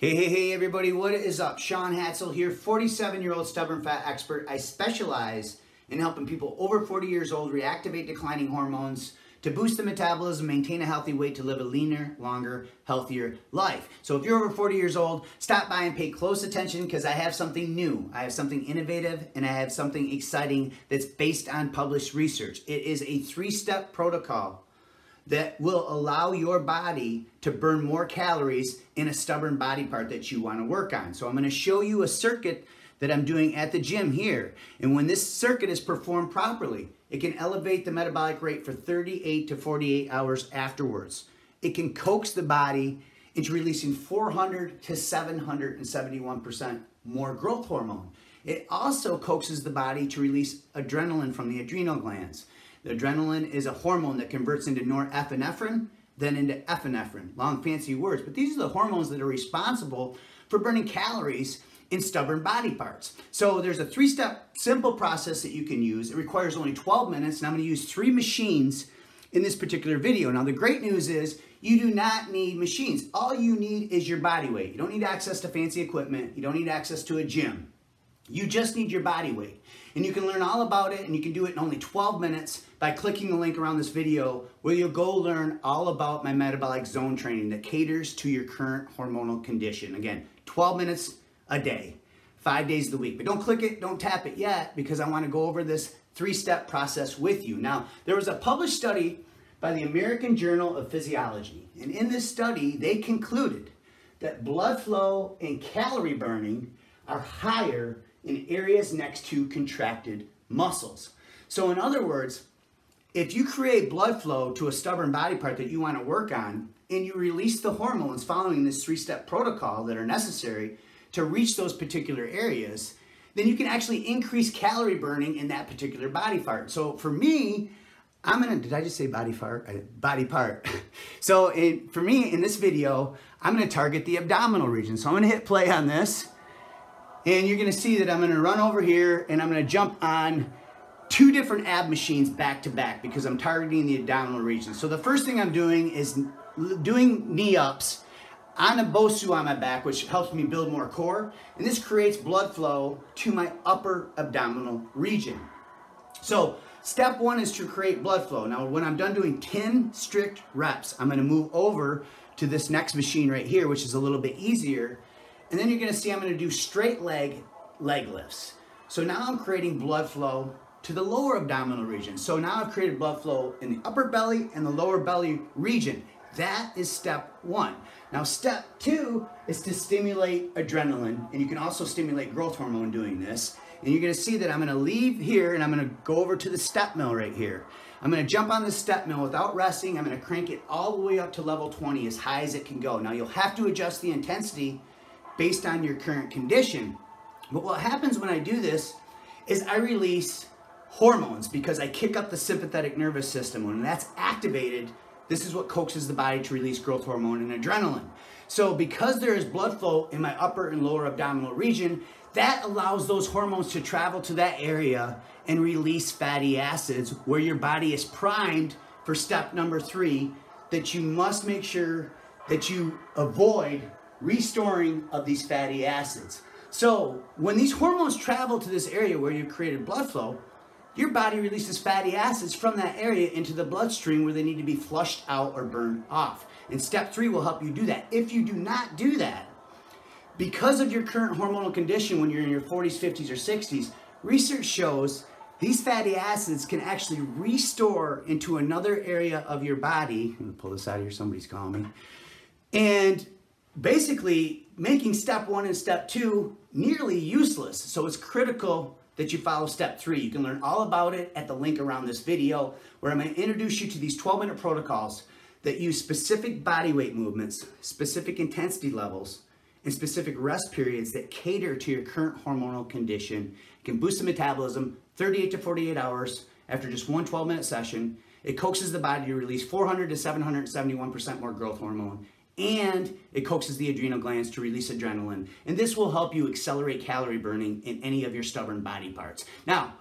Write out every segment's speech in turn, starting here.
Hey everybody, what is up? Sean Hatzel here, 47-year-old stubborn fat expert. I specialize in helping people over 40 years old reactivate declining hormones to boost the metabolism, maintain a healthy weight to live a leaner, longer, healthier life. So if you're over 40 years old, stop by and pay close attention because I have something new. I have something innovative and I have something exciting that's based on published research. It is a 3-step protocol that will allow your body to burn more calories in a stubborn body part that you want to work on. So I'm going to show you a circuit that I'm doing at the gym here. And when this circuit is performed properly, it can elevate the metabolic rate for 38 to 48 hours afterwards. It can coax the body into releasing 400 to 771% more growth hormone. It also coaxes the body to release adrenaline from the adrenal glands. The adrenaline is a hormone that converts into norepinephrine, then into epinephrine. Long fancy words, but these are the hormones that are responsible for burning calories in stubborn body parts. So there's a 3-step simple process that you can use. It requires only 12 minutes, and I'm going to use 3 machines in this particular video. Now the great news is you do not need machines. All you need is your body weight. You don't need access to fancy equipment. You don't need access to a gym. You just need your body weight. And you can learn all about it, and you can do it in only 12 minutes by clicking the link around this video where you'll go learn all about my metabolic zone training that caters to your current hormonal condition. Again, 12 minutes a day, 5 days of the week. But don't click it, don't tap it yet, because I want to go over this 3-step process with you. Now, there was a published study by the American Journal of Physiology. And in this study, they concluded that blood flow and calorie burning are higher in areas next to contracted muscles. So in other words, if you create blood flow to a stubborn body part that you want to work on, and you release the hormones following this 3-step protocol that are necessary to reach those particular areas, then you can actually increase calorie burning in that particular body part. So for me, did I just say body part? Body part. So for me, in this video, I'm going to target the abdominal region. So I'm going to hit play on this. And you're going to see that I'm going to run over here and I'm going to jump on 2 different ab machines back to back because I'm targeting the abdominal region. So the first thing I'm doing is doing knee ups on a BOSU on my back, which helps me build more core. And this creates blood flow to my upper abdominal region. So step 1 is to create blood flow. Now, when I'm done doing 10 strict reps, I'm going to move over to this next machine right here, which is a little bit easier. And then you're going to see I'm going to do straight leg lifts. So now I'm creating blood flow to the lower abdominal region. So now I've created blood flow in the upper belly and the lower belly region. That is step 1. Now step 2 is to stimulate adrenaline, and you can also stimulate growth hormone doing this. And you're going to see that I'm going to leave here and I'm going to go over to the step mill right here. I'm going to jump on the step mill without resting. I'm going to crank it all the way up to level 20, as high as it can go. Now you'll have to adjust the intensity based on your current condition. But what happens when I do this is I release hormones because I kick up the sympathetic nervous system. When that's activated, this is what coaxes the body to release growth hormone and adrenaline. So because there is blood flow in my upper and lower abdominal region, that allows those hormones to travel to that area and release fatty acids, where your body is primed for step number 3, that you must make sure that you avoid restoring of these fatty acids. So when these hormones travel to this area where you've created blood flow, your body releases fatty acids from that area into the bloodstream where they need to be flushed out or burned off. And step 3 will help you do that. If you do not do that, because of your current hormonal condition when you're in your 40s, 50s, or 60s, research shows these fatty acids can actually restore into another area of your body. I'm gonna pull this out of here, somebody's calling me. And basically making step 1 and step 2 nearly useless. So it's critical that you follow step 3. You can learn all about it at the link around this video, where I'm going to introduce you to these 12-minute protocols that use specific body weight movements, specific intensity levels, and specific rest periods that cater to your current hormonal condition. It can boost the metabolism 38 to 48 hours after just one 12-minute session. It coaxes the body to release 400 to 771% more growth hormone, and it coaxes the adrenal glands to release adrenaline. And this will help you accelerate calorie burning in any of your stubborn body parts. Now,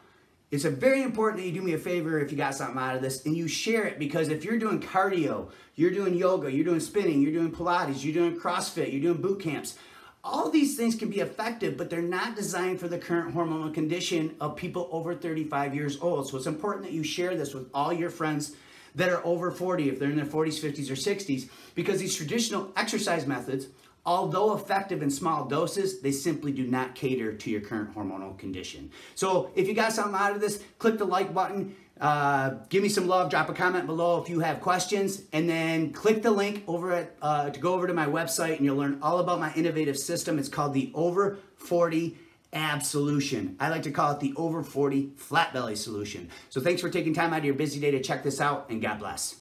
It's very important that you do me a favor if you got something out of this and you share it, because if you're doing cardio, you're doing yoga, you're doing spinning, you're doing Pilates, you're doing CrossFit, you're doing boot camps, all these things can be effective, but they're not designed for the current hormonal condition of people over 35 years old. So it's important that you share this with all your friends that are over 40, if they're in their 40s, 50s, or 60s, because these traditional exercise methods, although effective in small doses, they simply do not cater to your current hormonal condition. So if you got something out of this, click the like button, give me some love, drop a comment below if you have questions, and then click the link over at, to go over to my website, and you'll learn all about my innovative system. It's called the Over 40 Ab Solution. I like to call it the Over 40 Flat Belly Solution. So thanks for taking time out of your busy day to check this out, and God bless.